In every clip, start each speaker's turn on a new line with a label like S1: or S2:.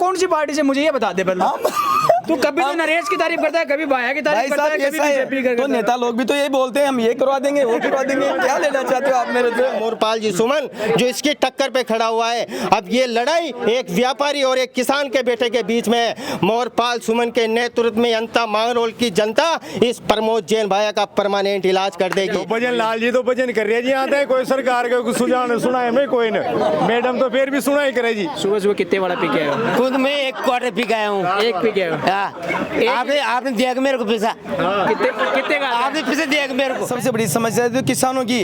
S1: कौन सी पार्टी से, मुझे ये बता दे पहले। तू कभी तो नरेश की तारीफ करता है, कभी भाया की तारीफ करता है, कभी बीजेपी की।
S2: तो नेता लोग भी तो यही बोलते हैं, हम ये करवा देंगे, वो करवा देंगे। क्या लेना चाहते हो आप मेरे से?
S3: मोरपाल जी सुमन जो इसकी टक्कर पे खड़ा हुआ है। अब ये लड़ाई एक व्यापारी और एक किसान के बेटे के बीच में है। मोरपाल सुमन के नेतृत्व में अंता मांगरोल की जनता इस प्रमोद जैन भाया का परमानेंट इलाज कर देगी।
S4: तो भजन लाल जी तो भजन कर रहे जी, आता है कोई सरकार का कुछ सुझाव सुना है मैं कोई न, मैडम तो फिर भी सुना ही करे जी।
S1: सुबह सुबह कितने बड़ा पी के आए हो?
S5: खुद मैं 1 क्वार्टर पी के आया हूँ।
S1: 1 पी के आए हो?
S5: आपने दिया मेरे को पैसा,
S1: कितने का
S5: आपने पैसे दिया मेरे को।
S2: सबसे बड़ी समस्या है किसानों की,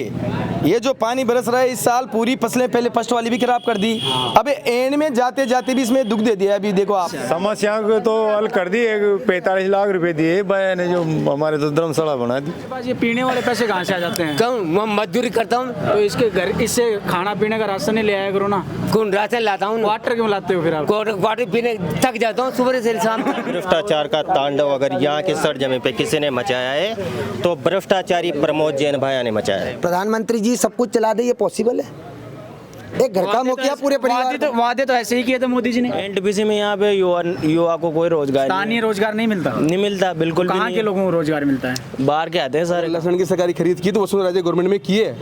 S2: ये जो पानी बरस रहा है इस साल पूरी फसलें पहले फर्स्ट वाली भी खराब कर दी, अब एंड में जाते जाते भी इसमें दुख दे दिया। अभी देखो आप,
S4: समस्या को तो हल कर दी। 45 लाख रुपए दिए भाई ने, जो हमारे तो धर्मशाला बना दी।
S1: ये पीने वाले पैसे कहाँ से आ जाते हैं?
S5: कौन? मैं मजदूरी करता हूँ।
S1: तो इसके घर, इससे खाना पीने का राशन नहीं ले आया करो ना।
S5: कौन राशन लाता हूँ?
S1: वाटर क्यों लाते हो फिर आप?
S5: क्वार्टर पीने थक जाता हूँ सुबह से शाम।
S3: भ्रष्टाचार का तांडव अगर यहाँ के सर जमीन पे किसी ने मचाया है तो भ्रष्टाचारी प्रमोद जैन भाया ने मचाया है।
S6: प्रधानमंत्री जी सब कुछ चला दे, ये पॉसिबल है? एक घर का मुखिया पूरे परिवार
S1: वादे तो ऐसे ही किए थे मोदी जी ने।
S2: एनटीपीसी में यहाँ पे युवा को कोई रोजगार
S1: स्थानीय रोजगार नहीं मिलता
S2: बिल्कुल भी
S1: कहाँ
S2: नहीं।
S1: के लोगों को रोजगार मिलता है?
S2: बाहर के आते हैं सारे।
S7: लहसुन की सरकारी खरीद की तो वसुंधरा राजे गवर्नमेंट में की है,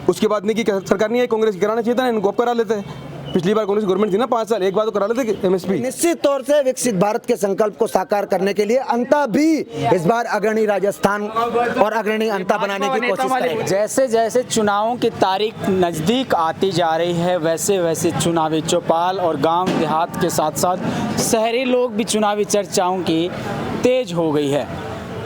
S7: उसके बाद नहीं की सरकार नहीं है। कांग्रेस कराना चाहिए था, इनको करा लेते हैं। पिछली बार कांग्रेस गवर्नमेंट थी ना 5 साल, एक बार तो करा लेते एमएसपी।
S6: निश्चित तौर से विकसित भारत के संकल्प को साकार करने के लिए अंता भी इस बार अग्रणी राजस्थान और अग्रणी अंता बनाने की कोशिश करेंगे।
S1: जैसे जैसे चुनावों की तारीख नज़दीक आती जा रही है, वैसे वैसे चुनावी चौपाल और गांव देहात के साथ साथ शहरी लोग भी चुनावी चर्चाओं की तेज हो गई है।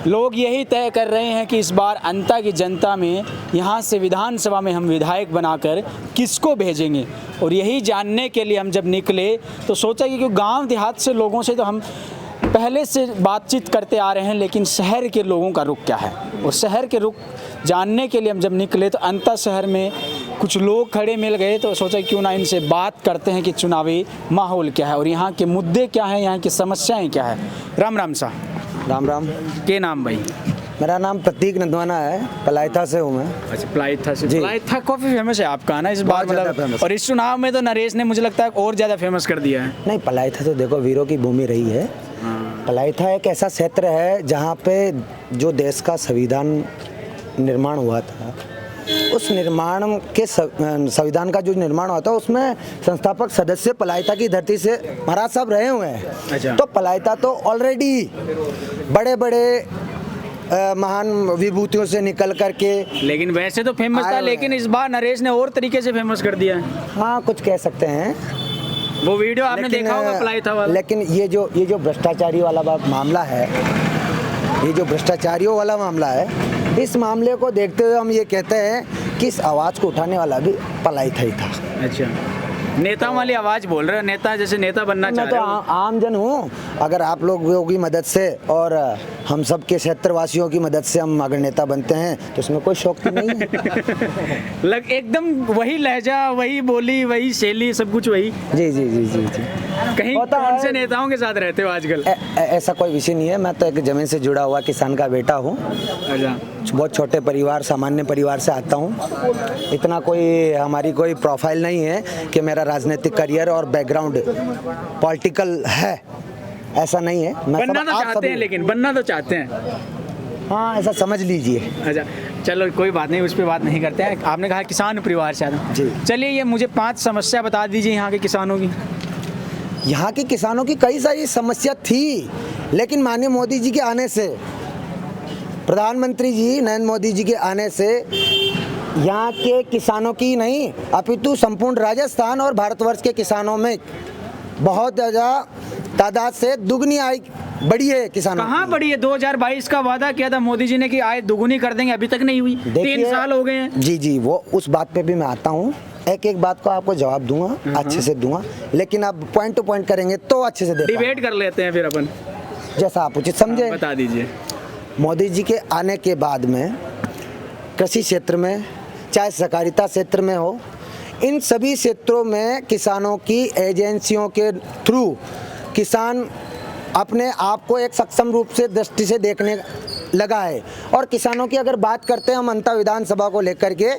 S1: लोग यही तय कर रहे हैं कि इस बार अंता की जनता में यहाँ से विधानसभा में हम विधायक बनाकर किसको भेजेंगे। और यही जानने के लिए हम जब निकले तो सोचा कि गांव देहात से लोगों से तो हम पहले से बातचीत करते आ रहे हैं, लेकिन शहर के लोगों का रुख क्या है, और शहर के रुख जानने के लिए हम जब निकले तो अंता शहर में कुछ लोग खड़े मिल गए। तो सोचा क्यों ना इनसे बात करते हैं कि चुनावी माहौल क्या है और यहाँ के मुद्दे क्या हैं, यहाँ की समस्याएँ क्या है। राम राम सा।
S6: राम राम।
S1: के नाम भाई?
S6: मेरा नाम प्रतीक नंदवाना है, पलायथा से हूँ मैं।
S1: अच्छा, पलायथा से। पलायथा काफी फेमस है आपका ना इस बार, मतलब। और इस चुनाव में तो नरेश ने मुझे लगता है और ज्यादा फेमस कर दिया है।
S6: नहीं, पलायथा तो देखो वीरों की भूमि रही है। पलायथा एक ऐसा क्षेत्र है जहाँ पे जो देश का संविधान निर्माण हुआ था, उस निर्माण के संविधान का जो निर्माण हुआ था उसमें संस्थापक सदस्य पलायथा की धरती से महाराज साहब रहे हुए हैं।
S1: अच्छा।
S6: तो पलायथा तो ऑलरेडी बड़े बड़े महान विभूतियों से निकल करके,
S1: लेकिन वैसे तो फेमस था, लेकिन इस बार नरेश ने और तरीके से फेमस कर दिया है।
S6: हाँ, कुछ कह सकते हैं।
S1: वो वीडियो आपने देखा होगा पलायथा वाला।
S6: लेकिन ये जो भ्रष्टाचारी वाला मामला है, ये जो भ्रष्टाचारियों वाला मामला है, इस मामले को देखते हुए हम ये कहते हैं कि इस आवाज़ को उठाने वाला भी पलायथा ही था।
S1: अच्छा, नेता वाली आवाज़ बोल रहे हैं, नेता जैसे नेता बनना चाह रहे हो।
S6: मैं तो आम जन हूँ। अगर आप लोगों की मदद से और हम सब के क्षेत्रवासियों की मदद से हम अगर नेता बनते हैं तो उसमें कोई शौक तो नहीं है।
S1: एकदम वही लहजा, वही बोली, वही शैली, सब कुछ वही।
S6: जी जी जी जी जी।
S1: कहीं कौन से नेताओं के साथ रहते हो आजकल?
S6: ऐसा कोई विषय नहीं है। मैं तो एक जमीन से जुड़ा हुआ किसान का बेटा हूँ।
S1: अच्छा।
S6: बहुत छोटे परिवार, सामान्य परिवार से आता हूँ। इतना कोई हमारी कोई प्रोफाइल नहीं है कि मेरा राजनीतिक करियर और बैकग्राउंड पॉलिटिकल है, ऐसा नहीं है।
S1: बनना तो चाहते हैं, लेकिन बनना तो चाहते हैं।
S6: हाँ, ऐसा समझ लीजिए।
S1: अच्छा, चलो कोई बात नहीं, उस पर बात नहीं करते हैं। आपने कहा किसान परिवार से आता।
S6: जी।
S1: चलिए, ये मुझे 5 समस्या बता दीजिए यहाँ के किसानों की।
S6: यहाँ के किसानों की कई सारी समस्या थी, लेकिन माननीय मोदी जी के आने से, प्रधानमंत्री जी नरेंद्र मोदी जी के आने से यहाँ के किसानों की नहीं अपितु संपूर्ण राजस्थान और भारतवर्ष के किसानों में बहुत ज़्यादा तादाद से दुगनी आय बढ़ी है। किसानों
S1: कहाँ बढ़ी है? 2022 का वादा किया था मोदी जी ने कि आय दुगुनी कर देंगे, अभी तक नहीं हुई। 3 साल हो गए हैं।
S6: जी जी, वो उस बात पे भी मैं आता हूँ। एक बात को आपको जवाब दूंगा, अच्छे से दूंगा, लेकिन आप पॉइंट टू पॉइंट करेंगे तो अच्छे से
S1: डिबेट कर लेते हैं फिर अपन,
S6: जैसा आप उचित समझे।
S1: बता दीजिए।
S6: मोदी जी के आने के बाद में कृषि क्षेत्र में, चाहे सहकारिता क्षेत्र में हो, इन सभी क्षेत्रों में किसानों की एजेंसियों के थ्रू किसान अपने आप को एक सक्षम रूप से दृष्टि से देखने लगा है। और किसानों की अगर बात करते हैं हम अंता विधानसभा को लेकर के,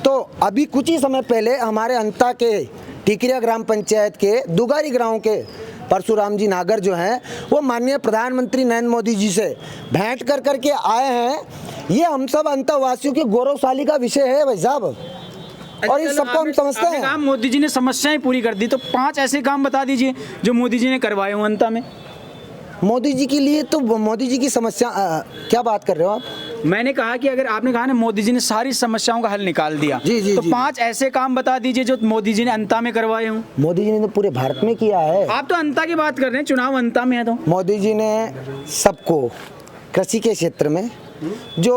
S6: तो अभी कुछ ही समय पहले हमारे अंता के टिकरिया ग्राम पंचायत के दुगारी गांव के परशुराम जी नागर जो हैं वो माननीय प्रधानमंत्री नरेंद्र मोदी जी से भेंट कर करके आए हैं। ये हम सब अंतरवासियों के गौरवशाली का विषय है भाई साहब, और इस सबको हम समझते
S1: आपने
S6: हैं।
S1: कहा मोदी जी ने समस्याएं पूरी कर दी, तो 5 ऐसे काम बता दीजिए जो मोदी जी ने करवाए हो अंता में।
S6: मोदी जी के लिए तो मोदी जी की समस्या क्या बात कर रहे हो आप?
S1: मैंने कहा कि अगर आपने कहा ना मोदी जी ने सारी समस्याओं का हल निकाल दिया,
S6: जी,
S1: तो
S6: जी।
S1: 5 ऐसे काम बता दीजिए जो मोदी जी ने अंता में करवाए हों।
S6: मोदी जी ने तो पूरे भारत में किया है।
S1: आप तो अंता की बात कर रहे हैं, चुनाव अंता में है तो।
S6: मोदी जी ने सबको कृषि के क्षेत्र में जो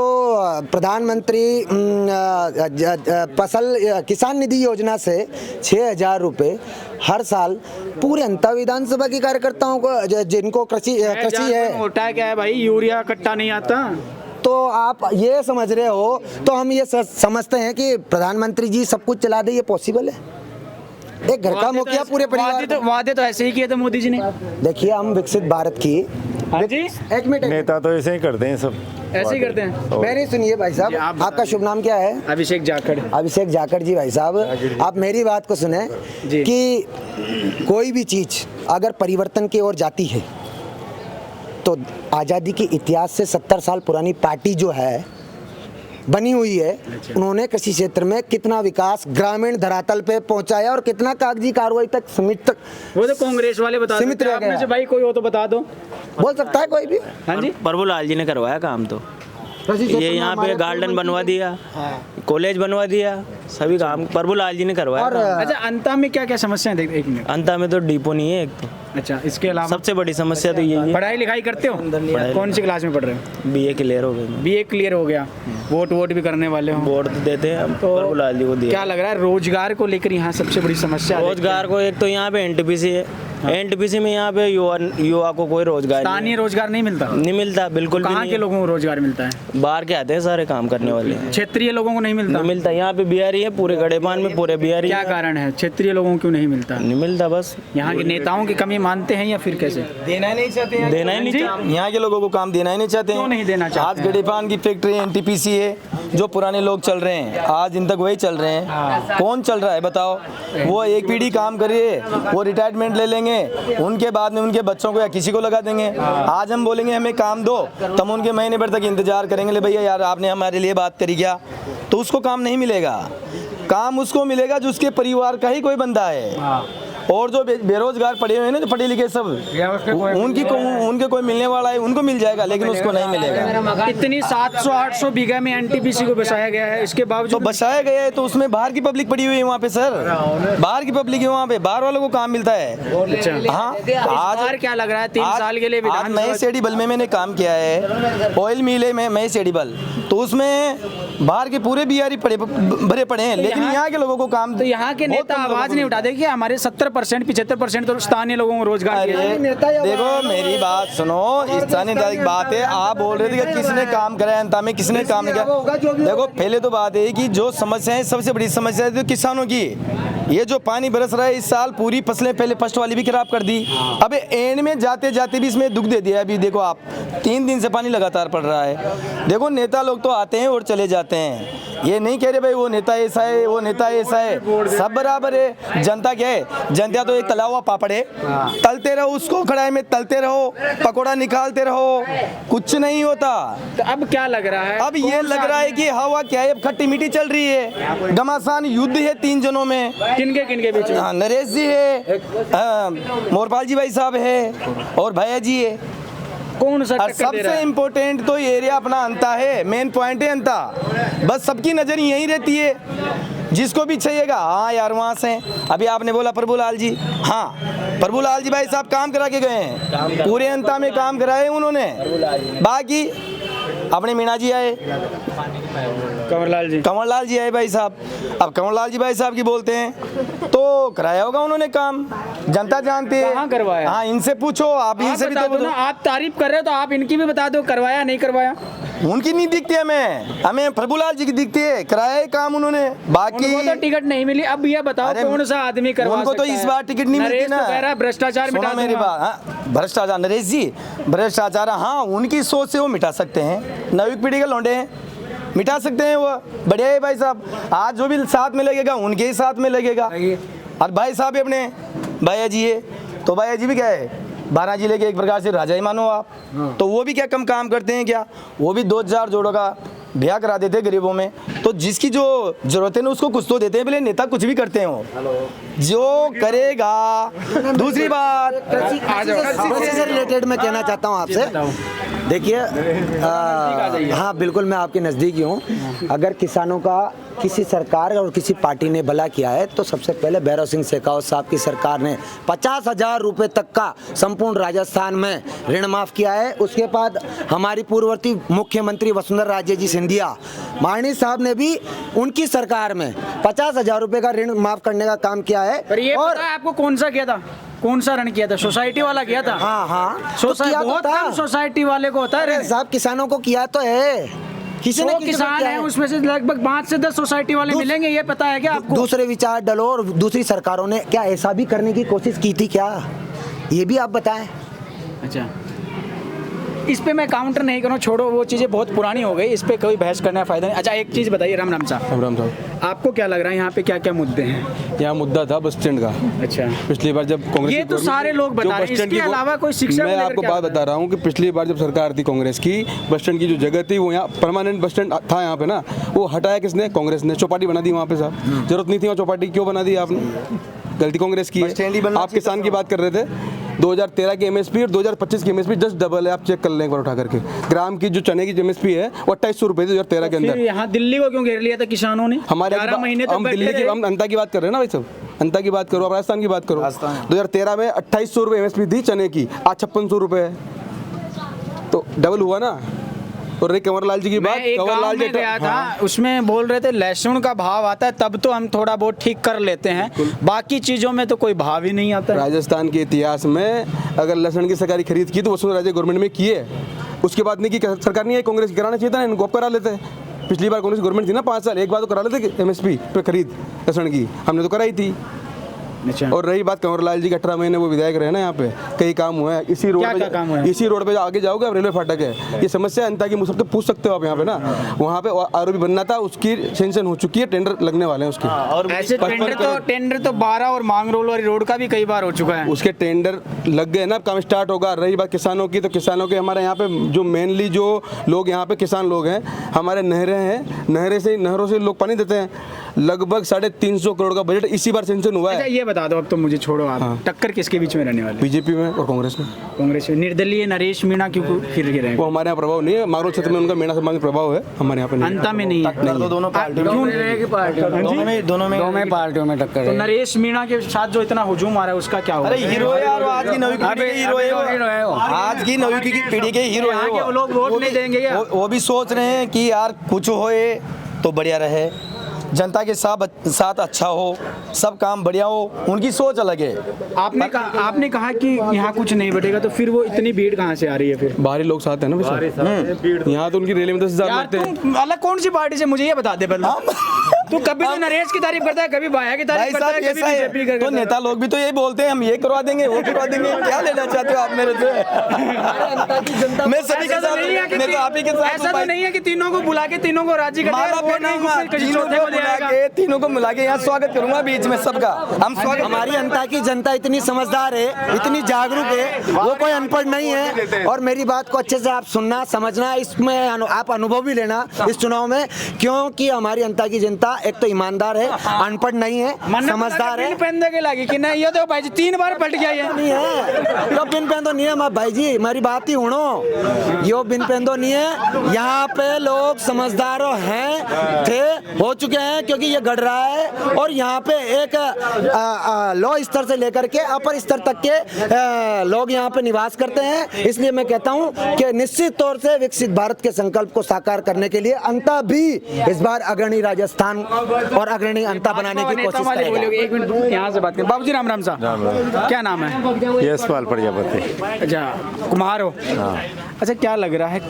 S6: प्रधानमंत्री फसल किसान निधि योजना से 6,000 रुपये हर साल पूरे अंता विधानसभा के कार्यकर्ताओं को जिनको कृषि है,
S1: मोटा क्या है भाई, यूरिया कट्टा नहीं आता।
S6: तो आप ये समझ रहे हो, तो हम ये समझते हैं कि प्रधानमंत्री जी सब कुछ चला दे, ये पॉसिबल है? एक घर का मुखिया पूरे परिवार
S1: वादे तो ऐसे ही किए थे मोदी जी ने।
S6: देखिए, हम विकसित भारत की
S1: हाँ जी,
S6: एक मिनट
S4: नेता तो ऐसे ही करते हैं सब,
S1: ऐसे ही करते हैं।
S6: मेरी सुनिए भाई साहब,
S1: जी, आप
S6: आपका शुभ नाम क्या है?
S1: अभिषेक जाखड़।
S6: अभिषेक जाखड़ जी भाई साहब, आप मेरी बात को सुने
S1: जी।
S6: कि कोई भी चीज़ अगर परिवर्तन की ओर जाती है तो आज़ादी के इतिहास से 70 साल पुरानी पार्टी जो है बनी हुई है, उन्होंने कृषि क्षेत्र में कितना विकास ग्रामीण धरातल पे पहुंचाया और कितना कागजी कार्रवाई तक सीमित
S1: वो तो कांग्रेस वाले बता
S6: सीमित
S1: सकते हैं,
S6: रह
S1: आप में
S6: गया।
S1: से भाई कोई हो तो बता दो।
S6: बोल सकता है कोई भी।
S1: हाँ जी,
S8: प्रभुलाल जी ने करवाया काम तो,
S6: कृषि क्षेत्र
S8: ये
S6: में
S8: यहाँ पे
S6: हमारे
S8: गार्डन बनवा दिया,
S6: हाँ।
S8: कॉलेज बनवा दिया, सभी काम प्रभुलाल जी ने करवाया।
S6: और
S1: अच्छा अंता में क्या क्या समस्याएं देख, एक मिनट।
S8: अंता में तो डिपो नहीं है एक तो,
S1: अच्छा, इसके अलावा
S8: सबसे बड़ी समस्या तो यही है।
S1: पढ़ाई लिखाई करते हो? कौन सी क्लास में पढ़ रहे हो?
S8: बीए क्लियर हो गई,
S1: बीए क्लियर हो गया, वोट भी करने वाले हो?
S8: वोट तो देते हैं, प्रभुलाल जी को दिया।
S1: क्या लग रहा है रोजगार को लेकर यहाँ सबसे बड़ी समस्या?
S8: रोजगार को एक तो यहाँ पे एनटीपीसी है, एनटीपीसी में यहाँ पे युवा को कोई रोजगार
S1: स्थानीय रोजगार नहीं मिलता?
S8: नहीं मिलता, बिल्कुल भी
S1: कहाँ
S8: नहीं
S1: के
S8: है।
S1: लोगों को रोजगार मिलता है?
S8: बाहर के आते हैं सारे काम करने वाले,
S1: क्षेत्रीय लोगों को नहीं मिलता?
S8: नहीं मिलता। यहाँ पे बिहारी है, पूरे गड़ेपान में पूरे बिहारी
S1: क्या
S8: है।
S1: कारण है क्षेत्रीय लोगों को क्यों नहीं मिलता?
S8: नहीं मिलता, बस
S1: यहाँ के नेताओं की कमी मानते हैं या फिर कैसे?
S2: देना ही नहीं चाहते हैं,
S8: देना ही नहीं
S1: जी?
S8: चाहते।
S2: यहाँ के लोगों को काम देना ही नहीं चाहते हैं।
S1: क्यों नहीं देना चाहते
S2: आज गड़ेपान की फैक्ट्री एनटीपीसी है, जो पुराने लोग चल रहे हैं आज दिन तक वही चल रहे हैं। कौन चल रहा है बताओ? वो एक पीढ़ी काम करिए, वो रिटायरमेंट ले लेंगे, उनके बाद में उनके बच्चों को या किसी को लगा देंगे। आज हम बोलेंगे हमें काम दो, तो हम उनके महीने भर तक इंतजार करेंगे, ले भैया यार आपने हमारे लिए बात करी क्या? तो उसको काम नहीं मिलेगा। काम उसको मिलेगा जो उसके परिवार का ही कोई बंदा है। और जो बेरोजगार पड़े हुए हैं ना, जो पढ़े लिखे सब, उनके कोई मिलने वाला है, उनको मिल जाएगा, लेकिन उसको नहीं मिलेगा।
S1: इतनी 700-800 बीघा में एनटीपीसी को बसाया गया है, इसके
S2: तो
S1: बावजूद
S2: बसाया गया है, तो उसमें बाहर की पब्लिक पड़ी हुई है वहाँ पे सर, बाहर की पब्लिक है वहाँ पे, बाहर वालों को काम मिलता है। हाँ,
S1: आज क्या लग रहा है 3 साल के लिए
S2: आज मैं सेडिबल में मैंने काम किया है, ऑयल मिल है मैं सेडिबल, तो उसमें बाहर के पूरे बिहारी भरे पड़े हैं, लेकिन यहाँ के लोगों को काम,
S1: तो यहाँ के
S2: बहुत
S1: नेता
S2: कम लोगों
S1: आवाज
S2: को
S1: नहीं उठाते कि हमारे 70% 75% तो स्थानीय लोगों को रोजगार दिया है।
S2: अरे देखो मेरी बात सुनो, स्थानीय की बात है। आप बोल रहे थे कि किसने काम करा है अंता में, किसने काम नहीं किया। देखो पहले तो बात है कि जो समस्या है, सबसे बड़ी समस्या है तो किसानों की। ये जो पानी बरस रहा है इस साल, पूरी फसलें पहले फर्स्ट वाली भी खराब कर दी, अब एंड में जाते जाते भी इसमें दुख दे दिया। अभी देखो आप 3 दिन से पानी लगातार पड़ रहा है। देखो नेता लोग तो आते हैं और चले जाते हैं, ये नहीं कह रहे भाई वो नेता ऐसा है, वो नेता ऐसा है, सब बराबर है। जनता क्या है? जनता तो एक तला हुआ पापड़ है, तलते रहो उसको, कढ़ाई में तलते रहो, पकौड़ा निकालते रहो, कुछ नहीं होता।
S1: तो अब क्या लग रहा है?
S2: अब ये लग रहा है कि हवा क्या है, अब खट्टी मीठी चल रही है। घमासान युद्ध है 3 जनों में।
S1: किनके बीच में?
S2: नरेश जी है, मोरपाल जी भाई साहब है, और भैया जी है।
S1: कौन सा
S2: और
S1: टक्कर दे रहा
S2: सबसे
S1: है?
S2: इम्पोर्टेंट तो ये एरिया अपना अंता है, मेन पॉइंट है अंता। बस सबकी नजर यहीं रहती है, जिसको भी चाहिएगा हाँ यार वहाँ से। अभी आपने बोला प्रभुलाल जी, हाँ प्रभुलाल जी भाई साहब काम करा के गए हैं, पूरे अंता में काम कराए उन्होंने। बाकी अपने मीणा जी आए, कंवरलाल जी आए भाई साहब। अब कंवरलाल जी भाई साहब की बोलते हैं तो कराया होगा उन्होंने काम, जनता जानती है।
S1: कहाँ करवाया?
S2: हाँ इनसे पूछो, आप इनसे भी
S1: बता
S2: तो
S1: दो ना, आप तारीफ कर रहे हो तो आप इनकी भी बता दो, करवाया नहीं करवाया?
S2: उनकी नहीं दिखती हमें प्रभुलाल जी की दिखती है, कराया है काम उन्होंने। बाकी
S1: उनको तो टिकट नहीं मिली। अब ये बताओ
S2: अरे,
S1: कौन सा आदमी करवा
S2: उनको तो
S1: सकता
S2: इस
S1: है?
S2: बार टिकट नहीं मिलती
S1: नरेश
S2: ना।
S1: तो कह रहा है भ्रष्टाचार मिटा
S2: सुनो मेरी
S1: दूंगा।
S2: बात, हाँ भ्रष्टाचार, नरेश जी भ्रष्टाचार हाँ उनकी सोच से वो मिटा सकते हैं, नवी पीढ़ी के लौंडे हैं, मिटा सकते हैं वो, बढ़िया है भाई साहब। आज जो भी साथ में लगेगा उनके ही साथ में लगेगा। और भाई साहब अपने भैया जी है, तो भाई अजीब क्या है, 12 जिले के एक प्रकार से राजा ही मानो आप। तो वो भी क्या कम काम करते हैं क्या? वो भी 2-4 जोड़ों का ब्याह करा देते हैं गरीबों में। तो जिसकी जो जरूरत है ना उसको कुछ तो देते हैं, भले नेता कुछ भी करते हैं वो जो करेगा। दूसरी बात
S6: कृषि से रिलेटेड मैं कहना चाहता हूँ आपसे, देखिए हाँ बिल्कुल मैं आपके नज़दीकी हूँ। अगर किसानों का किसी सरकार और किसी पार्टी ने भला किया है तो सबसे पहले भैरव सिंह शेखावत साहब की सरकार ने 50,000 रुपये तक का संपूर्ण राजस्थान में ऋण माफ़ किया है। उसके बाद हमारी पूर्ववर्ती मुख्यमंत्री वसुंधरा राजे जी सिंधिया माननीय साहब ने भी उनकी सरकार में 50,000 रुपये का ऋण माफ़ करने का काम किया है।
S1: पर ये
S6: और
S1: पता है आपको कौन सा किया था, कौन सा ऋण किया था? सोसाइटी वाला किया था।
S6: हाँ
S1: बहुत कम सोसाइटी वाले को होता है ऋण।
S6: साहब किसानों को किया तो है, किसी ने
S1: किसान है उसमें से लगभग 5 से 10 सोसाइटी वाले मिलेंगे, ये पता है क्या आपको?
S6: दूसरे विचार डलो और दूसरी सरकारों ने क्या ऐसा भी करने की कोशिश की थी क्या, ये भी आप बताएं।
S1: अच्छा, इस पे मैं काउंटर नहीं करूँ, छोड़ो वो चीज़ें बहुत पुरानी हो गई, इस पे कोई बहस करने का फायदा नहीं। अच्छा एक चीज़ बताइए राम साहब,
S7: राम साहब,
S1: आपको क्या लग रहा है यहाँ पे क्या क्या मुद्दे हैं?
S7: यहाँ मुद्दा था बस स्टैंड का।
S1: अच्छा,
S7: पिछली बार जब कांग्रेस
S1: ये तो सारे लोग बता रहे हैं, इसके अलावा कोई शिक्षा
S7: मैं आपको बात बता रहा हूँ कि पिछली बार जब सरकार थी कांग्रेस की, बस स्टैंड की जो जगह थी वो यहाँ परमानेंट बस स्टैंड था यहाँ पे ना, वो हटाया किसने? कांग्रेस ने। चौपाटी बना दी वहाँ पे साहब, जरूरत नहीं थी वहाँ चौपाटी, क्यों बना दी आपने? गलती कांग्रेस की है। आप किसान की बात कर रहे थे, 2013 की एमएसपी और 2025 की एमएसपी जस्ट डबल है, आप चेक कर लें एक बार उठा करके। ग्राम की जो चने की एमएसपी है वो 2800 रुपये थी 2013 के अंदर।
S1: यहाँ दिल्ली को क्यों घेर लिया था किसानों ने?
S7: हमारे
S1: 11 महीने
S7: हम दिल्ली की, हम अंता की बात कर रहे हैं ना भाई सब, अंता की बात करो, आप राजस्थान की बात करो। 2013 में 2800 रुपये एमएसपी थी चने की, आज 5600 रुपये है, तो डबल हुआ ना। और रे कंवरलाल जी की बात, कंवरलाल जी
S1: गया था, उसमें बोल रहे थे लहसुन का भाव आता है तब तो हम थोड़ा बहुत ठीक कर लेते हैं, बाकी चीजों में तो कोई भाव ही नहीं आता।
S7: राजस्थान के इतिहास में अगर लहसुन की सरकारी खरीद की तो वसुंधरा राजे गवर्नमेंट में की है, उसके बाद नहीं की सरकार नहीं है। कांग्रेस कराना चाहिए था, इनको आप करा लेते हैं। पिछली बार कांग्रेस गवर्नमेंट थी ना 5 साल, एक बार तो करा लेते एमएसपी पे खरीद लहसुन की, हमने तो कराई थी।
S1: अच्छा।
S7: और रही बात कंवरलाल जी के 18 महीने वो विधायक रहे ना, यहाँ पे कई काम हुए हैं। इसी रोड पे, इसी रोड पे आगे जाओगे आप, रेलवे फाटक है, ये समस्या अंता की मुझसे तो पूछ सकते हो आप यहाँ पे ना। वहाँ पे आरओबी बनना था, उसकी सेंक्शन हो चुकी है, टेंडर लगने वाले हैं उसके।
S1: और ऐसे टेंडर तो 12 और मांगरोल वाली रोड का भी कई बार हो चुका है,
S7: उसके टेंडर लग गए ना, काम स्टार्ट होगा। रही बात किसानों की, तो किसानों के हमारे यहाँ पे जो मेनली जो लोग यहाँ पे किसान लोग हैं, हमारे नहरें हैं, नहरों से लोग पानी देते हैं। लगभग 350 करोड़ का बजट इसी बार सेंक्शन हुआ है।
S1: ये बता दो अब तो मुझे, छोड़ो आप।
S7: हाँ।
S1: टक्कर किसके बीच में रहने वाली?
S7: बीजेपी में और कांग्रेस में।
S1: कांग्रेस में निर्दलीय नरेश मीणा क्यों फिर गिरे?
S7: वो हमारे यहाँ प्रभाव नहीं है, मांगरोल क्षेत्र में उनका मीणा समाज में प्रभाव है, हमारे यहाँ पे नहीं।
S1: अंता में नहीं है।
S2: तो दोनों पार्टियों
S6: में पार्टियों में टक्कर
S1: तो नरेश मीणा के साथ जो इतना हुजूम आ रहा है उसका क्या होगा?
S2: अरे हीरो है यार, आज की नवी पीढ़ी के हीरो है वो, आज की नवी पीढ़ी के हीरो है
S1: वो लोग वोट नहीं देंगे क्या?
S2: वो भी सोच रहे हैं कि यार कुछ होए तो बढ़िया रहे, जनता के साथ अच्छा हो, सब काम बढ़िया हो, उनकी सोच अलग है।
S1: आपने कहा कि यहाँ कुछ नहीं बढ़ेगा, तो फिर वो इतनी भीड़ कहाँ से आ रही है? फिर
S7: बाहरी लोग साथ हैं ना, यहाँ तो उनकी रैली में 10,000 लगते हैं।
S1: अलग कौन सी पार्टी से, मुझे ये बता दे पहले। तू कभी तो नरेश की तारीफ करता है, कभी बाया की तारीफ करता है, कभी बीजेपी करता है।
S2: तो नेता लोग भी तो यही बोलते हैं, हम ये करवा देंगे, वो करवा देंगे। क्या लेना चाहते हो आप मेरे से? मैं सभी के साथ, मैं तो आप ही के साथ।
S1: ऐसा तो नहीं है कि तीनों को बुला के तीनों को राजी कर
S2: के तीनों को मिला के यहाँ स्वागत करूंगा बीच में सबका। हम स्वागत,
S6: हमारी अंता की जनता इतनी समझदार है, इतनी जागरूक है, वो कोई अनपढ़ नहीं है। और मेरी बात को अच्छे से आप सुनना, समझना, इसमें आप अनुभव भी लेना इस चुनाव में, क्योंकि हमारी अंता की जनता एक तो ईमानदार है, अनपढ़ नहीं है, समझदार है।
S1: पिन के लगी कि नहीं, ये तो भाई जी 3 बार पलट गया ये।
S6: नहीं है तो बिन पेंदो नहीं है भाई जी, हमारी बात ही उड़ो, यो बिन पेंदो नहीं है। यहाँ पे लोग समझदार हैं, थे, हो चुके हैं, क्योंकि ये गढ़ रहा है। और यहाँ पे एक लो स्तर से लेकर के अपर स्तर तक के लोग यहाँ पे निवास करते हैं। इसलिए मैं कहता हूँ कि निश्चित तौर से विकसित भारत के संकल्प को साकार करने के लिए अंता भी इस बार अग्रणी राजस्थान और अग्रणी अंता बनाने की कोशिश करेगा।
S1: एक मिनट यहाँ से बात करें। बाबूजी राम साहब, क्या नाम है?
S4: यशपाल प्रजापति।
S1: अच्छा, कुम्हार हो? अच्छा, क्या लग रहा है,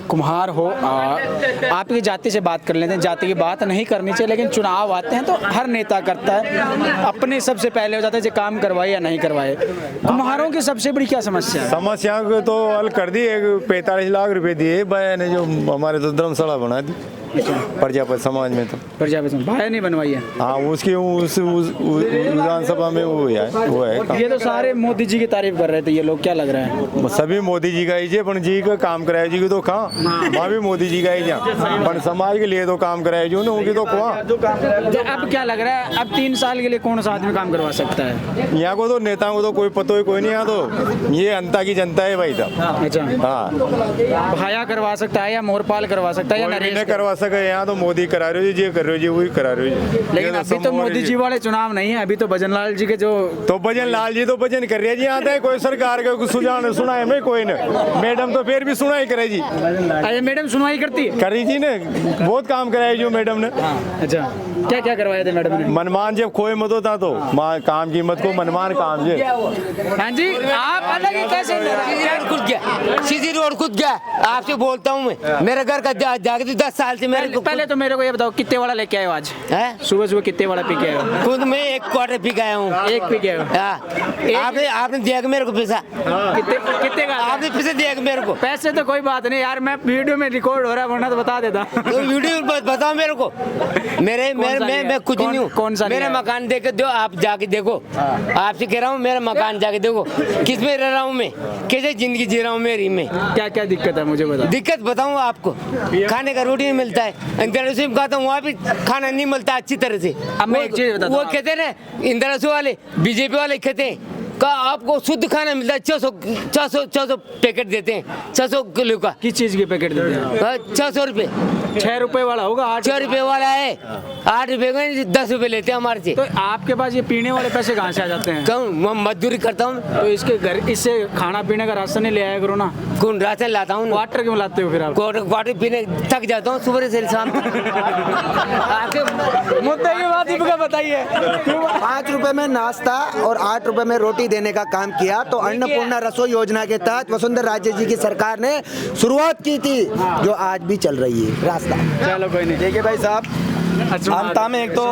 S1: कुम्हार हो, आपकी जाति से बात कर लेते हैं, जाति की बात नहीं करनी चाहिए, लेकिन चुनाव आते हैं तो हर नेता करता है, अपने सबसे पहले हो जाता है जो काम करवाए या नहीं करवाए। कुम्हारों की सबसे बड़ी क्या समस्या है?
S4: समस्या को तो हल कर दी, 45 लाख रुपए दिए भाई ने, जो हमारे तो धर्मशाला बना दी। प्रजापति समाज में तो
S1: प्रजापति भाया नहीं बनवाई है।
S4: हाँ उसकी उस विधानसभा में वो है
S1: ये तो सारे मोदी जी की तारीफ कर रहे थे ये लोग, क्या लग रहा है?
S4: सभी मोदी जी का ही जे पण जी का काम कराए जी तो कहाँ वहाँ भी मोदी जी का ही जा पण समाज के लिए तो काम कराए जो ना उनकी तो कहाँ।
S1: अब क्या लग रहा है, अब 3 साल के लिए कौन सा आदमी काम करवा सकता है?
S4: यहाँ को तो नेताओं को तो कोई पता ही कोई नहीं, यहाँ तो ये अंता की जनता है भाई साहब।
S1: अच्छा,
S4: हाँ
S1: भाया करवा सकता है या मोरपाल करवा सकता है या
S4: कोई भी
S1: नरेश
S4: नहीं करवा सके, यहाँ तो मोदी करा रहे हो जी, ये कर रहे हो जी, वही करा रहे हो जी।
S1: लेकिन
S4: ये
S1: अभी तो मोदी जी वाले चुनाव नहीं है, अभी तो भजन लाल जी के जो
S4: तो भजन लाल जी तो भजन कर रहे हैं जी, यहाँ तो कोई सरकार का कुछ सुझाव सुना है मैं कोई न, मैडम तो फिर भी सुना ही करे जी।
S1: अरे मैडम सुनवाई करती है?
S4: करी जी ने बहुत काम कराया जो मैडम ने।
S1: अच्छा, क्या क्या करवाया था मैडम ने?
S4: मनमान जब खोए मत होता तो माँ काम की मत को मनमान काम जे।
S1: हाँ जी, आप अलग ही कैसे?
S5: खुद गया, सीधी रोड खुद गया। आपसे बोलता हूँ मैं, मेरे घर का जागती 10 साल से मेरे
S1: पहले तो मेरे को ये बताओ कितने वाला लेके आए हो आज? सुबह सुबह कितने वाला पी के आए हो?
S5: खुद में 1 क्वार्टर पी के आया हूँ।
S1: 1 पी के आए हो?
S5: आपने दिया मेरे को पैसा?
S1: कितने का
S5: आपने पैसे दिया मेरे को?
S1: पैसे तो कोई बात नहीं यार, मैं वीडियो में रिकॉर्ड हो रहा है वरना तो बता देता।
S5: तो वीडियो बताओ मेरे को। मैं कुछ नहीं हूँ।
S1: कौन सा
S5: मेरा मकान देख दो, आप जाके देखो। आपसे कह रहा हूँ मेरा मकान जाके देखो, किस में रह रहा हूँ मैं, कैसे जिंदगी जी रहा हूँ मेरी में।
S1: क्या क्या दिक्कत है मुझे बताओ।
S5: दिक्कत बताऊँ आपको, खाने का रोटी नहीं मिलता है। इंदिरा रसोई में कहता हूँ वहाँ भी खाना नहीं मिलता अच्छी तरह से।
S1: अब मैं एक चीज बताता हूँ,
S5: वो कहते हैं ना इंदिरा रसोई वाले, बीजेपी वाले कहते हैं का आपको शुद्ध खाना मिलता है। 600 पैकेट देते हैं, 600 किलो का।
S1: किस चीज के पैकेट देते हैं?
S5: 600 रुपये।
S1: 6 रुपए वाला होगा,
S5: 6 रुपये वाला है, 8 रुपये का 10 रुपये लेते हैं हमारे से।
S1: तो आपके पास ये पीने वाले पैसे कहाँ से आ जाते हैं?
S5: क्यों, मैं मजदूरी करता हूँ।
S1: तो इसके घर इससे खाना पीने का राशन नहीं ले आया करो ना।
S5: कौन राशन लाता हूँ?
S1: वाटर क्यों लाते हो फिर आप?
S5: वाटर पीने थक जाता हूँ सुबह से शाम तक। आपके
S1: मुद्दे की बात ही बताइए।
S6: 5 रुपए में नाश्ता और 8 रुपए में रोटी देने का काम किया। तो अन्नपूर्णा रसोई योजना के तहत वसुंधरा राजे जी की सरकार ने शुरुआत की थी, जो आज भी चल रही है रास्ता।
S1: चलो कोई नहीं।
S2: देखिए भाई साहब, अंता में एक तो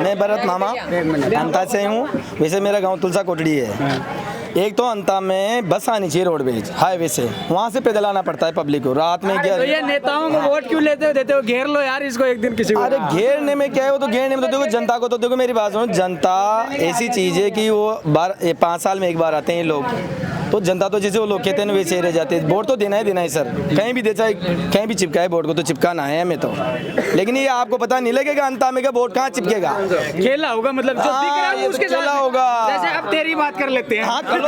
S2: मैं भरत मामा अंता से हूँ, वैसे मेरा गांव तुलसा कोटड़ी है। एक तो अंता में बस आनी चाहिए रोडवेज हाईवे से, वहाँ से पैदल आना पड़ता है पब्लिक को। रात में
S1: तो ये नेताओं को वोट क्यों देते हो? घेर लो यार इसको एक दिन किसी को।
S2: अरे घेरने में क्या है, वो तो घेरने में तो देखो जनता को, तो देखो मेरी बात सुनो, जनता ऐसी चीज़ है कि वो 5 साल में एक बार आते हैं लोग, तो जनता तो जैसे वो लोग कहते हैं वैसे ही रह जाते हैं। वोट तो देना ही सर, कहीं भी दे, चाहे कहीं भी चिपकाए वोट को तो चिपकाना है हमें तो। लेकिन ये आपको पता नहीं लगेगा अंता में का वोट कहाँ चिपकेगा।
S1: खेला होगा मतलब जो दिख रहा है उसके
S2: खेला
S1: साथ
S2: होगा।
S1: जैसे अब तेरी बात कर लेते हैं।
S2: हाँ कर लो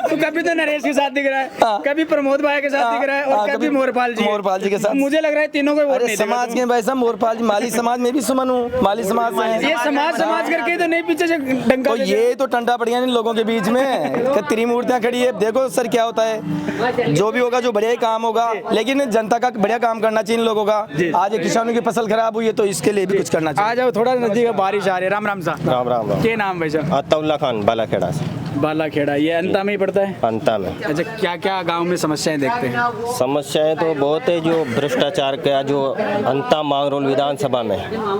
S1: तो कभी तो नरेश के साथ दिख रहा है, कभी प्रमोद भाई के साथ दिख रहा है और कभी मोरपाल जी के साथ। मुझे लग रहा है तीनों को वोट नहीं
S2: समाज के भाई साहब, मोरपाल जी माली समाज में भी सुमन हूँ, माली समाज से।
S1: ये समाज करके तो नहीं पीछे से डंका
S2: तो ये तो टंटा पड़ गया इन लोगों के बीच में, त्रिमूर्तियां खड़ी है। देखो सर क्या होता है, जो भी होगा जो बढ़िया ही काम होगा, लेकिन जनता का बढ़िया काम करना चाहिए इन लोगों का। आज ये किसानों की फसल खराब हुई है तो इसके लिए भी कुछ करना चाहिए।
S1: आ जाओ थोड़ा नजदीक, बारिश आ रही है। राम राम सा।
S3: राम राम राम।
S1: क्या नाम भाई साहब?
S3: अताउल्ला खान बालाखेड़ा से।
S1: बालाखेड़ा, ये अंता में ही पड़ता है?
S3: अंता में।
S1: अच्छा, क्या क्या गांव में समस्याएं देखते हैं?
S3: समस्याएं तो बहुत है, जो भ्रष्टाचार का जो अंता मांगरोल विधानसभा में,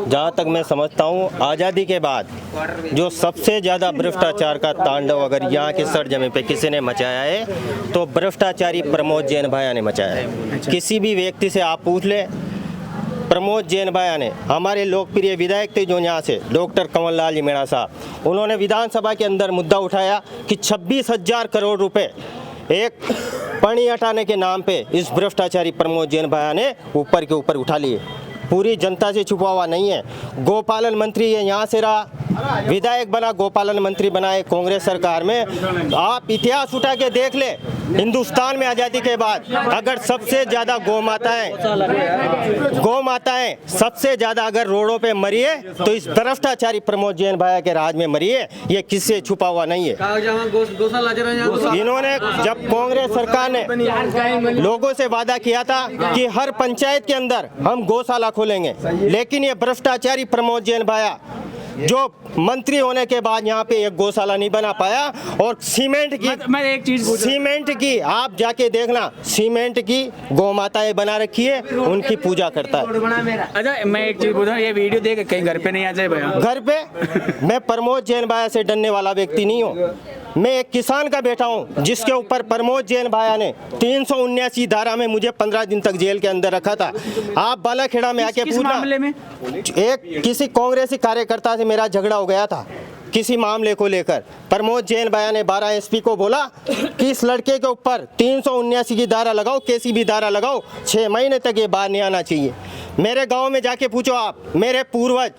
S3: जहां तक मैं समझता हूं आज़ादी के बाद जो सबसे ज़्यादा भ्रष्टाचार का तांडव अगर यहाँ के सर जमीन पे किसी ने मचाया है तो भ्रष्टाचारी प्रमोद जैन भाया ने मचाया है। किसी भी व्यक्ति से आप पूछ ले, प्रमोद जैन भाया ने, हमारे लोकप्रिय विधायक थे जो यहाँ से डॉक्टर कंवर लाल जी मीणा साहब, उन्होंने विधानसभा के अंदर मुद्दा उठाया कि 26,000 करोड़ रुपए एक पानी हटाने के नाम पे इस भ्रष्टाचारी प्रमोद जैन भाया ने ऊपर के ऊपर उठा लिए। पूरी जनता से छुपा हुआ नहीं है। गोपालन मंत्री ये यहाँ से रहा, विधायक बना, गोपालन मंत्री बनाए कांग्रेस सरकार में। आप इतिहास उठा के देख ले, हिंदुस्तान में आज़ादी के बाद अगर सबसे ज़्यादा गौ माताएं सबसे ज़्यादा अगर रोडों पे मरी है तो इस भ्रष्टाचारी प्रमोद जैन भाया के राज में मरी है। ये किससे छुपा हुआ नहीं है। इन्होंने जब कांग्रेस सरकार ने लोगों से वादा किया था कि हर पंचायत के अंदर हम गौशाला खोलेंगे, लेकिन ये भ्रष्टाचारी प्रमोद जैन भाया जो मंत्री होने के बाद यहाँ पे एक गौशाला नहीं बना पाया। और सीमेंट की,
S1: मैं एक चीज
S3: सीमेंट की आप जाके देखना, सीमेंट की गौ माताएं बना रखी है, उनकी पूजा करता है।
S1: अच्छा, मैं एक चीज पूछ रहा हूँ, ये वीडियो देख कहीं घर पे नहीं आ जाए भैया?
S3: घर पे मैं प्रमोद जैन भाया से डरने वाला व्यक्ति नहीं हूँ। मैं एक किसान का बेटा हूं जिसके ऊपर प्रमोद जैन भाया ने 379 धारा में मुझे 15 दिन तक जेल के अंदर रखा था। आप बालाखेड़ा में आके
S1: किस
S3: पूछना,
S1: मामले में?
S3: एक किसी कांग्रेसी कार्यकर्ता से मेरा झगड़ा हो गया था किसी मामले को लेकर। प्रमोद जैन भाया ने 12 एसपी को बोला कि इस लड़के के ऊपर 379 की धारा लगाओ, कैसी भी धारा लगाओ, 6 महीने तक ये बाहर नहीं आना चाहिए। मेरे गांव में जाके पूछो आप, मेरे पूर्वज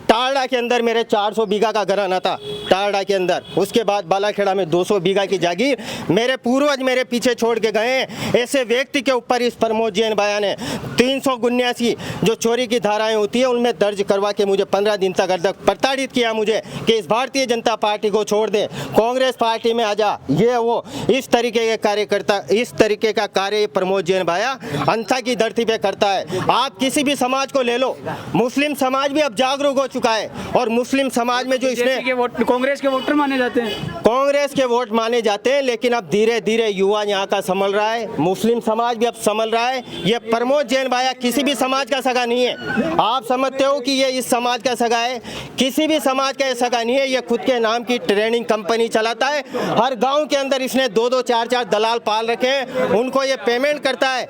S3: टारडा के अंदर मेरे 400 बीघा का घराना था टारडा के अंदर, उसके बाद बालाखेड़ा में 200 बीघा की जागीर मेरे पूर्वज मेरे पीछे छोड़ के गए हैं। ऐसे व्यक्ति के ऊपर इस प्रमोद जैन भाया ने 379 जो चोरी की धाराएं होती है उनमें दर्ज करवा के मुझे 15 दिन तक प्रताड़ित किया मुझे कि इस भारतीय जनता पार्टी को छोड़ दे, कांग्रेस पार्टी में आ जा, ये वो। इस तरीके के कार्यकर्ता, इस तरीके का कार्य प्रमोद जैन भाया अंथा की धरती पे करता है। आप किसी भी समाज को ले लो, मुस्लिम समाज भी अब जागरूक हो चुका है और मुस्लिम समाज में जो इसने
S1: कांग्रेस के वोटर माने जाते हैं,
S3: कांग्रेस के वोट माने जाते हैं, लेकिन अब धीरे धीरे युवा यहाँ का संभल रहा है, मुस्लिम समाज भी अब संभल रहा है। ये प्रमोद जैन भाया किसी भी समाज का सगा नहीं है। आप समझते हो कि ये इस समाज का सगा है? किसी भी समाज का सगा नहीं है। ये खुद के नाम की ट्रेनिंग कंपनी चलाता है। हर गांव के अंदर इसने 2-2, 4-4 दलाल पाल रखे हैं, उनको ये पेमेंट करता है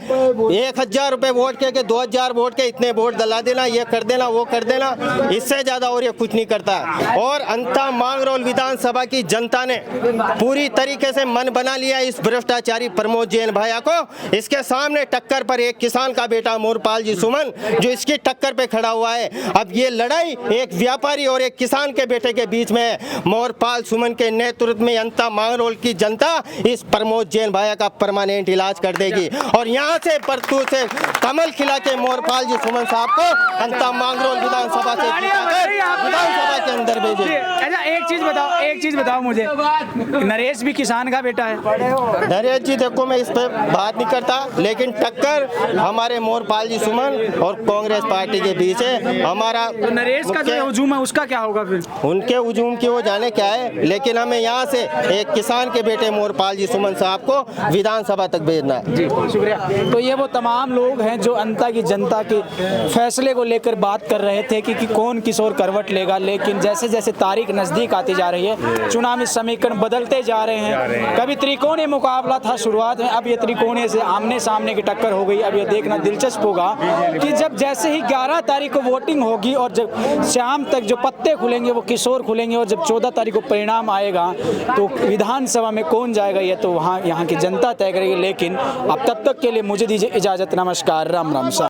S3: 1000 रुपए वोट के 2000 वोट के इतने वोट दला देना, ये कर देना, वो कर देना, इससे ज्यादा और ये कुछ नहीं करता है। और अंता मांगरोल विधानसभा की जनता ने पूरी तरीके से मन बना लिया इस भ्रष्टाचारी प्रमोद जैन भाया को। इसके सामने टक्कर पर एक किसान का बेटा मोरपाल जी सुमन जो इसकी टक्कर पे खड़ा हुआ है। अब ये लड़ाई एक व्यापारी और एक किसान के बेटे के बीच में है। मोरपाल सुमन के नेतृत्व में अंता मांगरोल की जनता इस प्रमोद जैन भाया का परमानेंट इलाज कर देगी और यहाँ से परतू से कमल खिला के मोरपाल जी सुमन साहब को अंता मांगरोल विधानसभा से विधानसभा के अंदर भेजे।
S1: अच्छा एक चीज बताओ मुझे, नरेश भी किसान का बेटा है।
S3: नरेश जी देखो, मैं इस पे बात नहीं करता, लेकिन टक्कर हमारे मोरपाल जी सुमन और कांग्रेस पार्टी के बीच है। हमारा
S1: तो नरेश का जो हुजूम है उसका क्या होगा फिर?
S3: उनके हुजूम की वो जाने क्या है, लेकिन हमें यहाँ से एक किसान के बेटे मोरपाल जी सुमन साहब को विधानसभा तक भेजना है।
S1: जी शुक्रिया। तो ये वो तमाम लोग हैं जो अंता की जनता के फैसले को लेकर बात कर रहे थे कि कौन किशोर करवट लेगा, लेकिन जैसे जैसे तारीख नज़दीक आती जा रही है, चुनावी समीकरण बदलते जा रहे हैं। कभी त्रिकोणीय मुकाबला था शुरुआत में, अब ये त्रिकोणीय से आमने सामने की टक्कर हो गई। अब ये देखना दिलचस्प होगा कि जब जैसे ही 11 तारीख को वोटिंग होगी और जब शाम तक जो पत्ते खुलेंगे वो किशोर खुलेंगे और जब 14 तारीख को परिणाम आएगा तो विधानसभा में कौन जाएगा ये तो वहाँ यहाँ की जनता तय करेगी। लेकिन अब तब तक के लिए मुझे दीजिए इजाज़त। नमस्कार, राम राम।